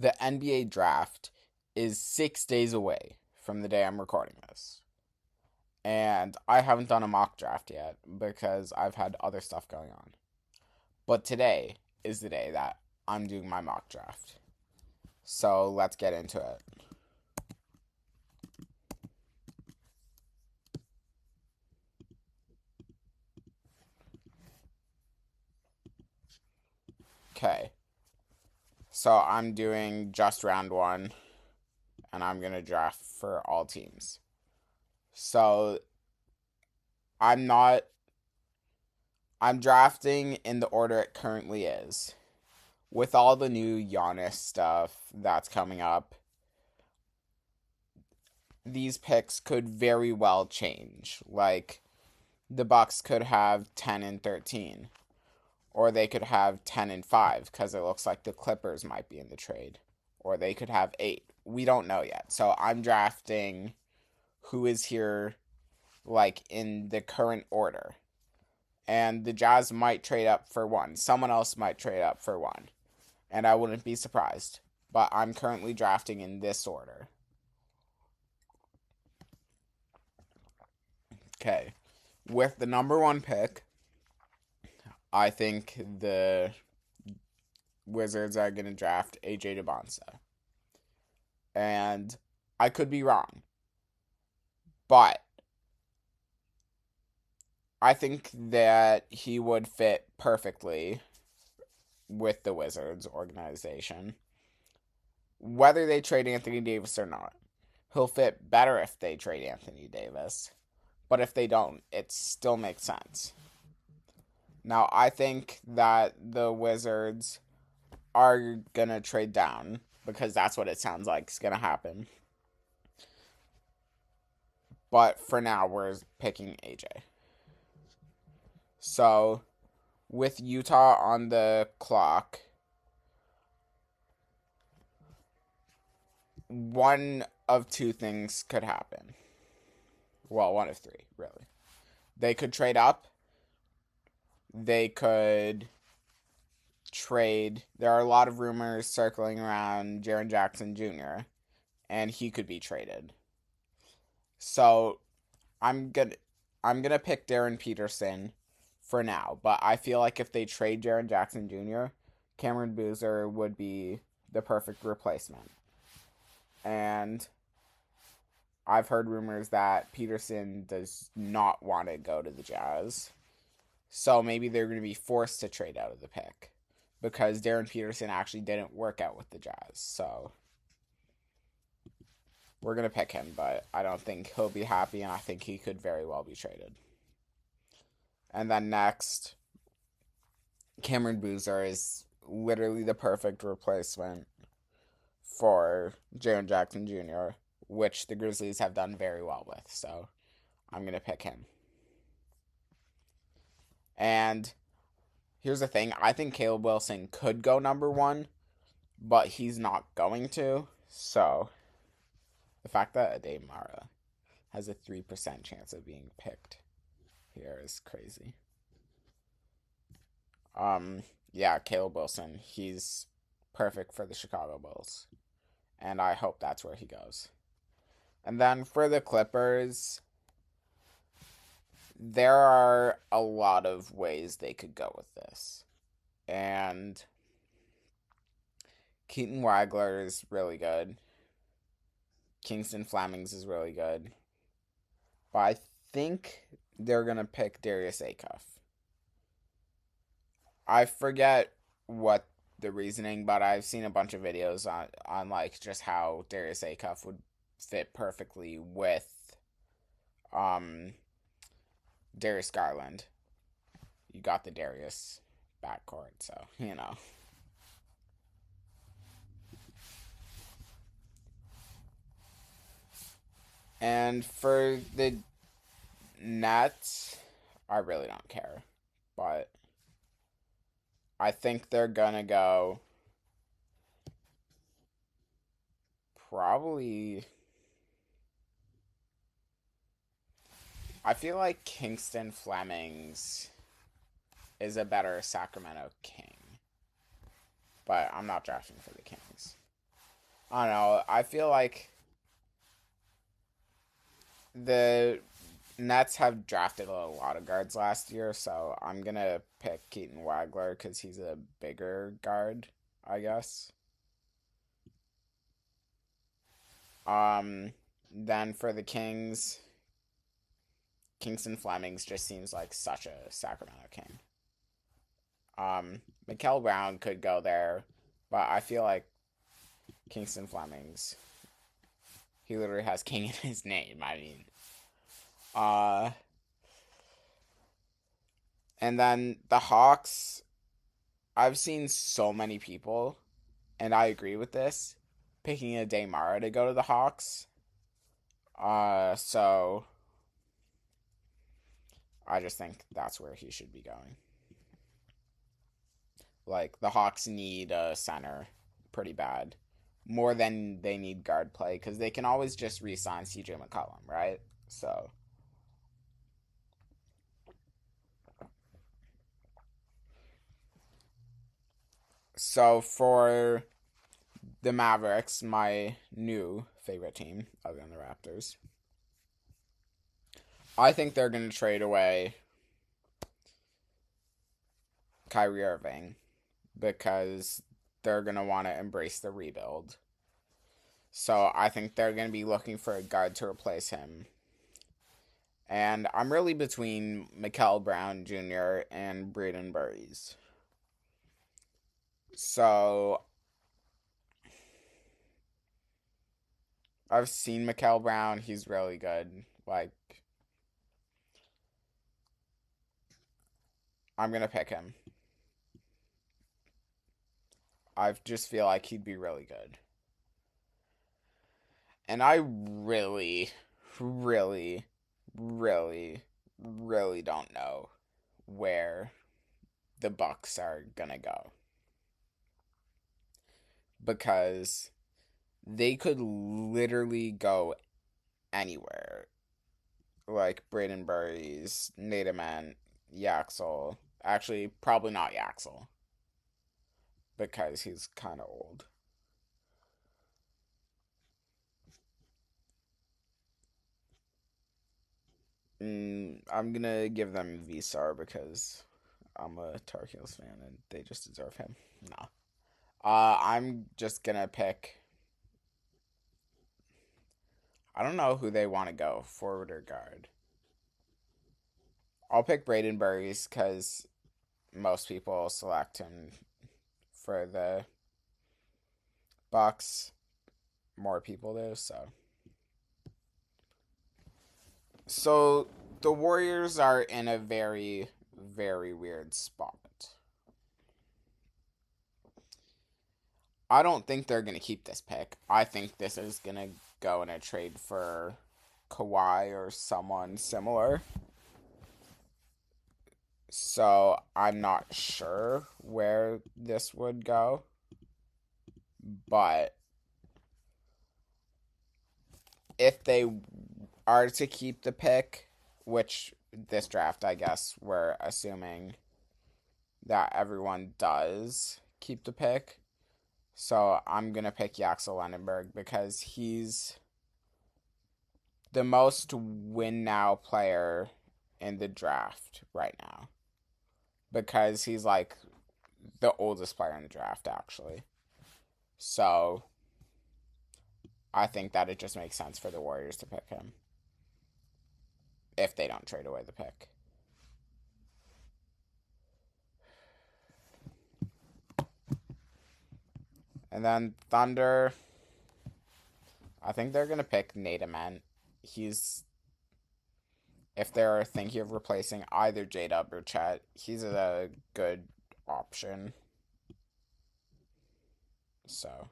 The NBA draft is 6 days away from the day I'm recording this. And I haven't done a mock draft yet because I've had other stuff going on. But today is the day that I'm doing my mock draft. So let's get into it. Okay. So I'm doing just round one, and I'm going to draft for all teams. So I'm not. I'm drafting in the order it currently is. With all the new Giannis stuff that's coming up, these picks could very well change. Like, the Bucks could have 10 and 13, or they could have 10 and 5 because it looks like the Clippers might be in the trade, or they could have 8. We don't know yet. So I'm drafting who is here, like, in the current order. And the Jazz might trade up for one. Someone else might trade up for one. And I wouldn't be surprised. But I'm currently drafting in this order. Okay. With the number one pick, I think the Wizards are going to draft AJ DeBonsa. And I could be wrong. But I think that he would fit perfectly with the Wizards organization. Whether they trade Anthony Davis or not, he'll fit better if they trade Anthony Davis. But if they don't, it still makes sense. Now, I think that the Wizards are going to trade down because that's what it sounds like is going to happen. But for now, we're picking AJ. So, with Utah on the clock, one of two things could happen. Well, one of three, really. They could trade up. They could trade. There are a lot of rumors circling around Jaren Jackson Jr., and he could be traded. So I'm gonna pick Darren Peterson for now, but I feel like if they trade Jaren Jackson Jr., Cameron Boozer would be the perfect replacement. And I've heard rumors that Peterson does not want to go to the Jazz. So maybe they're going to be forced to trade out of the pick because Darren Peterson actually didn't work out with the Jazz. So we're going to pick him, but I don't think he'll be happy, and I think he could very well be traded. And then next, Cameron Boozer is literally the perfect replacement for Jaren Jackson Jr., which the Grizzlies have done very well with. So I'm going to pick him. And here's the thing. I think Caleb Wilson could go number one, but he's not going to. So the fact that Ade Mara has a 3% chance of being picked here is crazy. Yeah, Caleb Wilson. He's perfect for the Chicago Bulls. And I hope that's where he goes. And then for the Clippers, there are a lot of ways they could go with this. And Keaton Wagler is really good. Kingston Flamings is really good. But I think they're going to pick Darius Acuff. I forget what the reasoning, but I've seen a bunch of videos on like just how Darius Acuff would fit perfectly with Darius Garland. You got the Darius backcourt, so you know. And for the Nets, I really don't care. But I think they're gonna go probably. I feel like Kingston Flemings is a better Sacramento King. But I'm not drafting for the Kings. I don't know. I feel like the Nets have drafted a lot of guards last year, so I'm gonna pick Keaton Wagler because he's a bigger guard, I guess. Um, then for the Kings, Kingston Flemings just seems like such a Sacramento King. Mikel Brown could go there, but I feel like Kingston Flemings, he literally has King in his name. I mean, uh, and then the Hawks, I've seen so many people, and I agree with this, picking a Daymara to go to the Hawks. So I just think that's where he should be going. Like, the Hawks need a center pretty bad. More than they need guard play, because they can always just re sign CJ McCollum, right? So for the Mavericks, my new favorite team, other than the Raptors, I think they're going to trade away Kyrie Irving because they're going to want to embrace the rebuild. So I think they're going to be looking for a guard to replace him. And I'm really between Mikel Brown Jr. and Braden Burries. So I've seen Mikel Brown. He's really good. Like, I'm going to pick him. I just feel like he'd be really good. And I really, really, really, really don't know where the Bucks are gonna go. Because they could literally go anywhere. Like Braden Burries, Nadaman, Yaxel. Actually, probably not Yaxel. Because he's kind of old. I'm gonna give them Visar because I'm a Tar Heels fan and they just deserve him. No. I'm just gonna pick. I don't know who they want to go, forward or guard. I'll pick Braden Burries because most people select him for the Bucks. More people do, so the Warriors are in a very, very weird spot. I don't think they're gonna keep this pick. I think this is gonna go in a trade for Kawhi or someone similar. So I'm not sure where this would go, but if they are to keep the pick, which this draft, I guess, we're assuming that everyone does keep the pick. So I'm going to pick Yaxel Lendenberg because he's the most win now player in the draft right now. Because he's like the oldest player in the draft, actually. So I think that it just makes sense for the Warriors to pick him if they don't trade away the pick. And then Thunder, I think they're going to pick Nate Ament. If they're thinking of replacing either J-Dub or Chet, he's a good option. So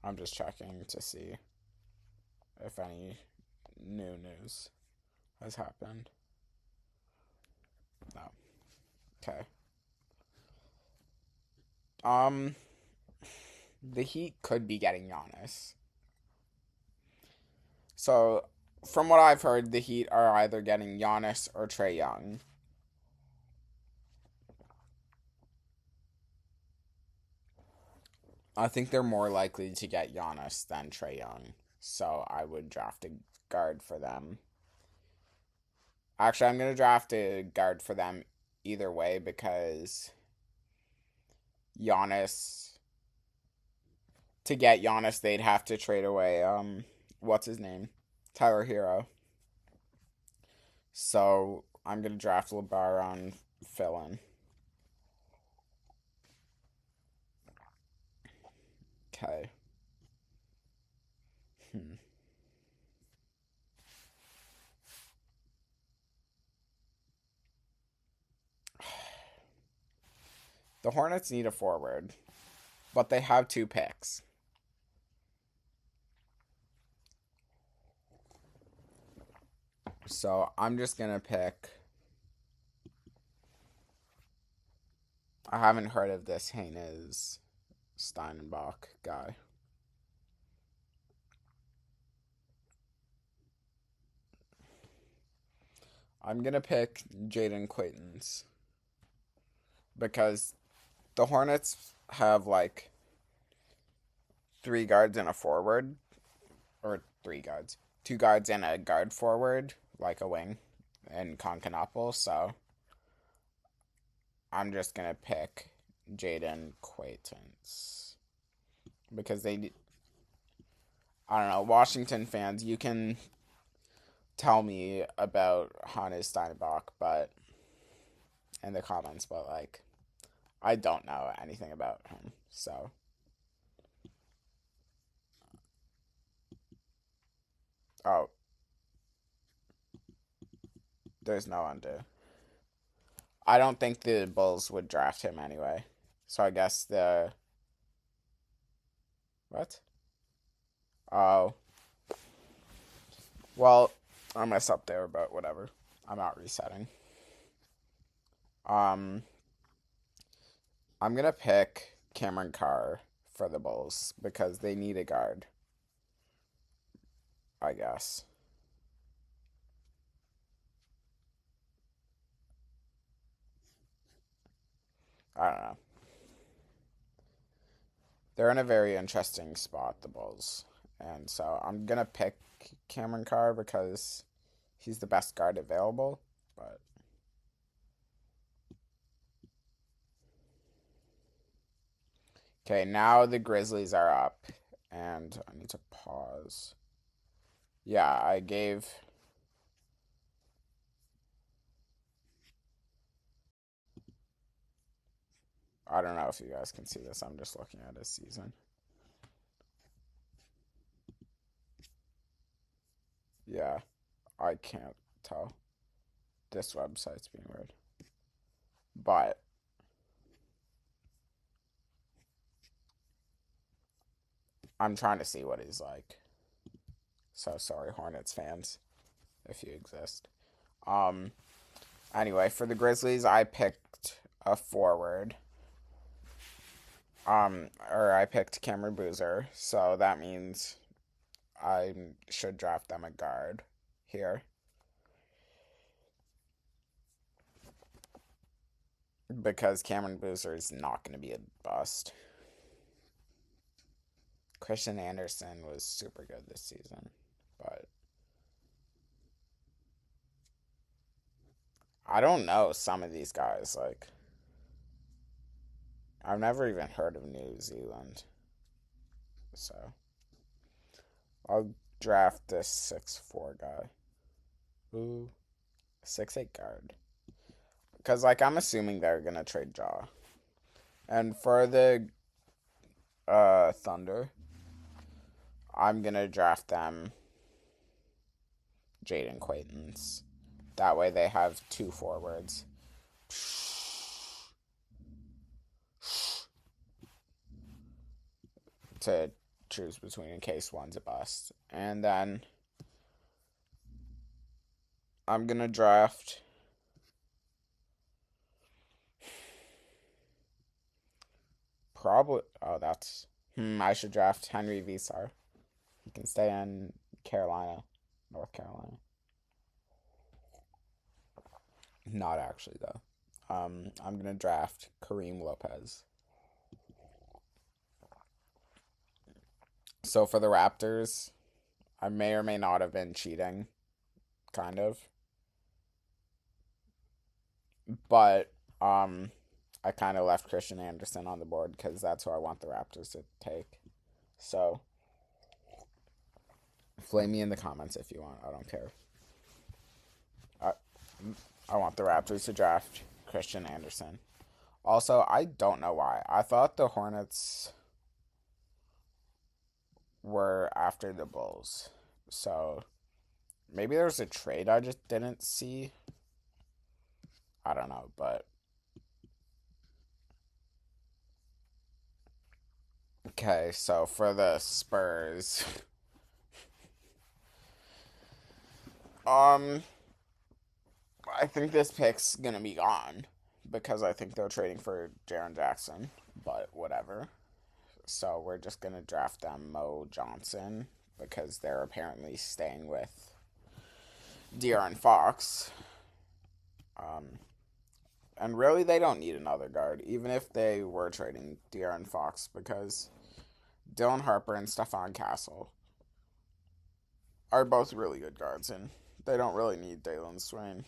I'm just checking to see if any new news has happened. No. Okay. The Heat could be getting Giannis. So, from what I've heard, the Heat are either getting Giannis or Trae Young. I think they're more likely to get Giannis than Trae Young. So I would draft a guard for them. Actually, I'm going to draft a guard for them either way because Giannis, to get Giannis, they'd have to trade away, what's his name? Tyler Hero. So I'm going to draft LeBron fill-in. Okay. The Hornets need a forward, but they have 2 picks. So I'm just going to pick. I haven't heard of this Haynes Steinbach guy. I'm going to pick Jaden Quaitons because the Hornets have like 3 guards and a forward, or 3 guards, 2 guards and a guard forward, like a wing, and Concanapple. So I'm just gonna pick Jaden Quaitons because they, I don't know, Washington fans, you can tell me about Hannes Steinbach, but in the comments, but like, I don't know anything about him, so. Oh, there's no undo. I don't think the Bulls would draft him anyway. So I guess the. What? Oh. Well, I messed up there, but whatever. I'm not resetting. Um, I'm gonna pick Cameron Carr for the Bulls because they need a guard, I guess. I don't know. They're in a very interesting spot, the Bulls. And so I'm gonna pick Cameron Carr because he's the best guard available, but okay, now the Grizzlies are up, and I need to pause. Yeah, I gave. I don't know if you guys can see this. I'm just looking at his season. Yeah, I can't tell. This website's being weird. But I'm trying to see what he's like. So sorry, Hornets fans, if you exist. Um, Anyway, for the Grizzlies, I picked a forward. Or I picked Cameron Boozer, so that means I should draft them a guard here. Because Cameron Boozer is not going to be a bust. Christian Anderson was super good this season, but I don't know some of these guys. Like, I've never even heard of New Zealand, so I'll draft this 6'4" guy. Ooh, 6'8" guard. Because, like, I'm assuming they're going to trade Jaw. And for the Thunder, I'm going to draft them Jaden Quaitons. That way they have 2 forwards. To choose between in case one's a bust. And then I'm going to draft probably. Oh, that's. I should draft Henry Visar. He can stay in Carolina, North Carolina. Not actually, though. I'm going to draft Kareem Lopez. So for the Raptors, I may or may not have been cheating, kind of. But I kind of left Christian Anderson on the board because that's who I want the Raptors to take. So flame me in the comments if you want. I don't care. I, I want the Raptors to draft Christian Anderson. Also, I don't know why. I thought the Hornets were after the Bulls. So maybe there's a trade I just didn't see. I don't know, but okay, so for the Spurs, um I think this pick's gonna be gone because I think they're trading for Jaren Jackson, but whatever. So we're just gonna draft them Mo Johnson because they're apparently staying with De'Aaron Fox. Um, and really, they don't need another guard, even if they were trading De'Aaron Fox, because Dylan Harper and Stephon Castle are both really good guards, and they don't really need Dalen Swain.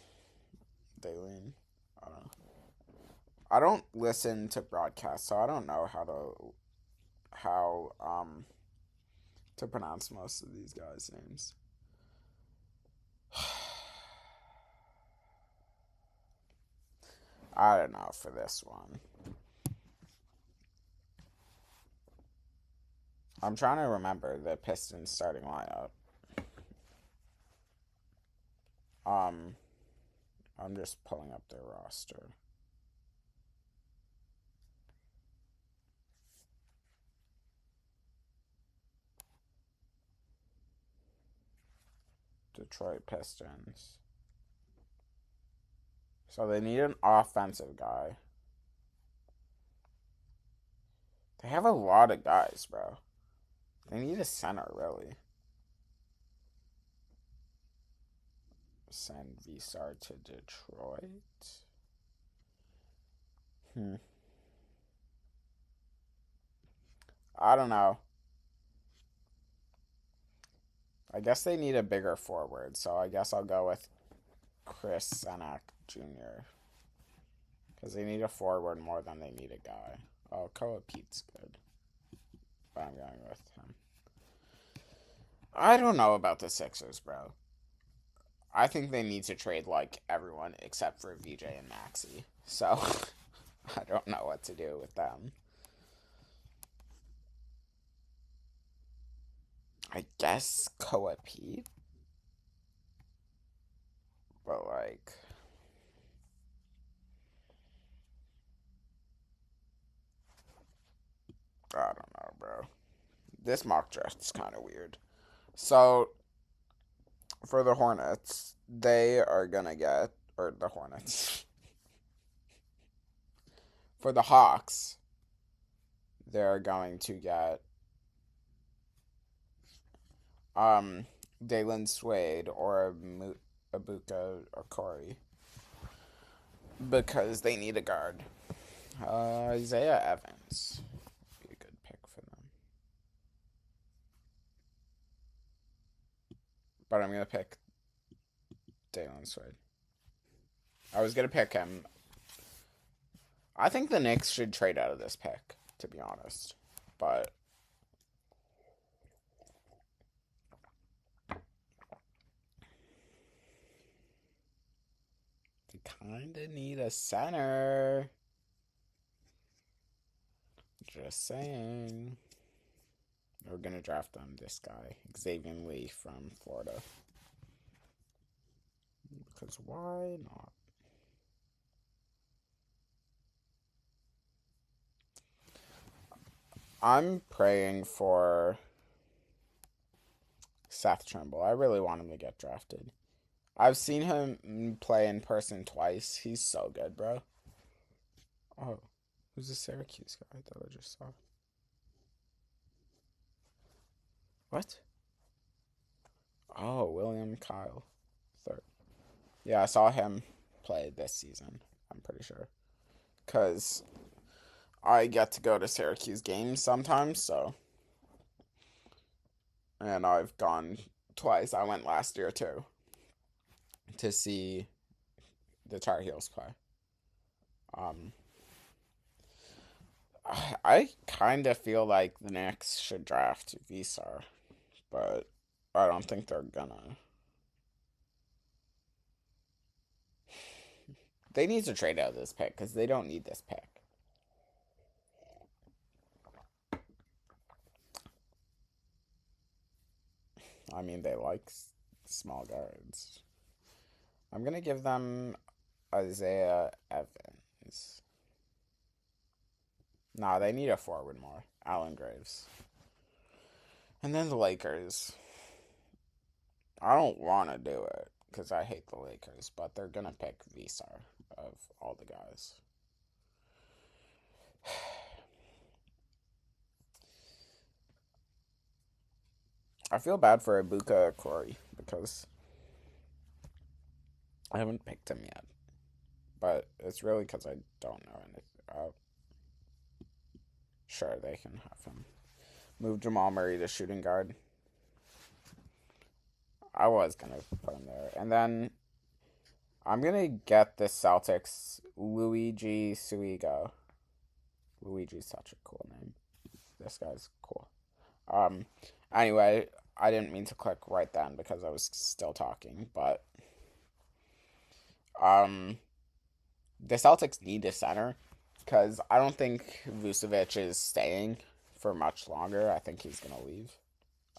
Dalen, I don't know. I don't listen to broadcasts, so I don't know how to pronounce most of these guys' names. I don't know for this one. I'm trying to remember the Pistons starting lineup. Um, I'm just pulling up their roster. Detroit Pistons. So they need an offensive guy. They have a lot of guys, bro. They need a center, really. Send Visar to Detroit. I don't know. I guess they need a bigger forward, so I guess I'll go with Chris Senak Jr. Because they need a forward more than they need a guy. Oh, Koa Pete's good. But I'm going with him. I don't know about the Sixers, bro. I think they need to trade like everyone except for VJ and Maxi. So I don't know what to do with them. I guess Koa Pete. But like I don't know, bro. This mock draft is kind of weird. So for the Hornets, they are gonna get or the Hornets. For the Hawks, they're going to get Dalen Swade or Abuka or Corey because they need a guard. Isaiah Evans would be a good pick for them. But I'm gonna pick Dalen Swade. I was gonna pick him. I think the Knicks should trade out of this pick, to be honest. But they kinda need a center. Just saying. We're gonna draft them this guy, Xavier Lee from Florida. Because why not? I'm praying for Seth Trimble. I really want him to get drafted. I've seen him play in person twice. He's so good, bro. Oh, who's the Syracuse guy that I just saw? What? Oh, William Kyle. Third. Yeah, I saw him play this season. I'm pretty sure. Because I get to go to Syracuse games sometimes, so and I've gone twice. I went last year too to see the Tar Heels play. Um, I kind of feel like the Knicks should draft Visar, but I don't think they're gonna. They need to trade out this pick because they don't need this pick. I mean, they like small guards. I'm gonna give them Isaiah Evans. Nah, they need a forward more. Allen Graves. And then the Lakers. I don't want to do it because I hate the Lakers, but they're gonna pick Visar of all the guys. I feel bad for Ibuka Corey because I haven't picked him yet, but it's really because I don't know anything. Sure, they can have him. Move Jamal Murray to shooting guard. I was gonna put him there, and then I'm gonna get the Celtics Luigi Suigo. Luigi's such a cool name. This guy's cool. Anyway, I didn't mean to click right then because I was still talking, but the Celtics need a center because I don't think Vucevic is staying for much longer. I think he's gonna leave.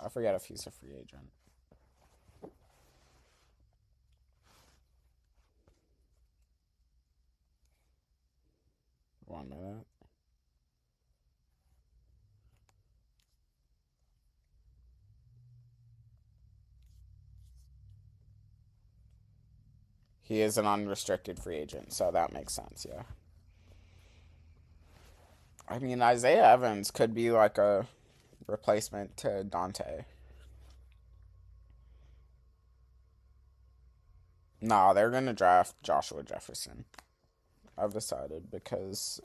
I forget if he's a free agent. 1 minute. He is an unrestricted free agent, so that makes sense, yeah. I mean, Isaiah Evans could be like a replacement to Dante. Nah, they're gonna draft Joshua Jefferson. I've decided because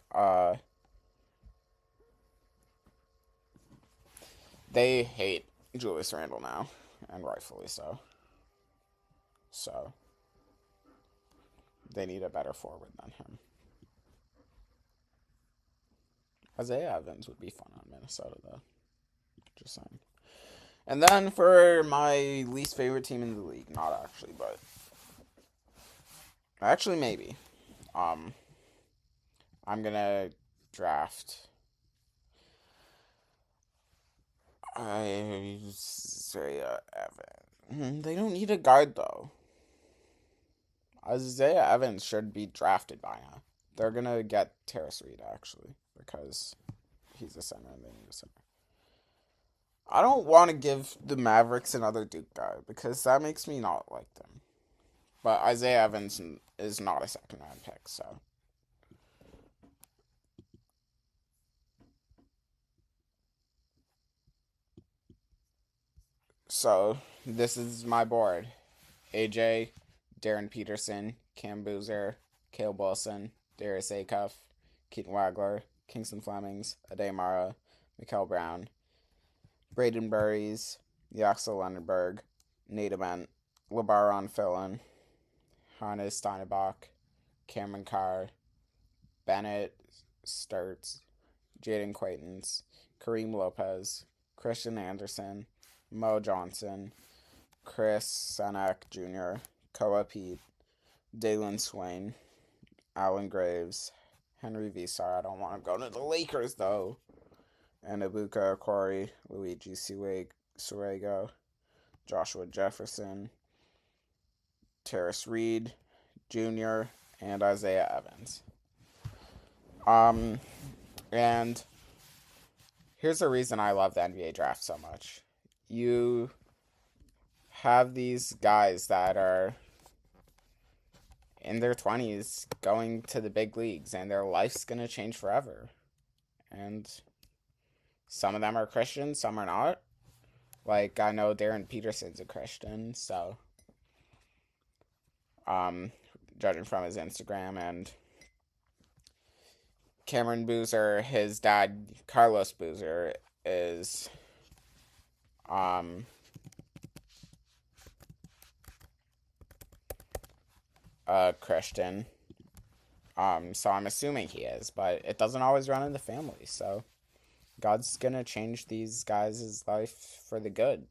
they hate Julius Randle now, and rightfully so. So they need a better forward than him. Isaiah Evans would be fun on Minnesota though. Just saying. And then for my least favorite team in the league, not actually, but actually maybe. Um, I'm gonna draft Isaiah Evans. They don't need a guard though. Isaiah Evans should be drafted by now. They're gonna get Terrace Reed actually because he's a center and they need a center. I don't want to give the Mavericks another Duke guy because that makes me not like them. But Isaiah Evans is not a second round pick, so. So, this is my board. AJ, Darren Peterson, Cam Boozer, Caleb Wilson, Darius Acuff, Keaton Wagler, Kingston Flemings, Ade Mara, Mikael Brown, Braden Burries, Yaxel Lendenberg, Nate Ament, LeBaron Fillon, Hannes Steinebach, Cameron Carr, Bennett Sturts, Jaden Quaintance, Kareem Lopez, Christian Anderson, Mo Johnson, Chris Senek Jr., Koa Pete, Dalen Swain, Allen Graves, Henry Visar. I don't want to go to the Lakers though. And Ibuka Corey, Luigi Suego, Joshua Jefferson, Terrace Reed Jr., and Isaiah Evans. And here's the reason I love the NBA draft so much. You have these guys that are in their 20s going to the big leagues and their life's going to change forever. And some of them are Christian, some are not. Like, I know Darren Peterson's a Christian, so judging from his Instagram, and Cameron Boozer, his dad, Carlos Boozer, is a Christian. So I'm assuming he is, but it doesn't always run in the family, so God's gonna change these guys' life for the good.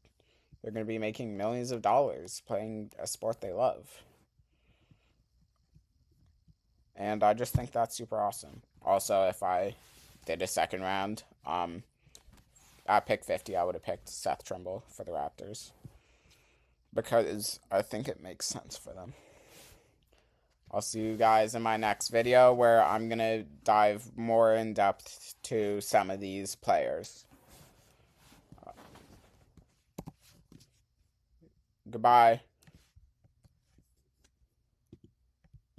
They're gonna be making millions of dollars playing a sport they love. And I just think that's super awesome. Also, if I did a second round, at pick 50, I would have picked Seth Trimble for the Raptors. Because I think it makes sense for them. I'll see you guys in my next video where I'm going to dive more in depth to some of these players. Goodbye.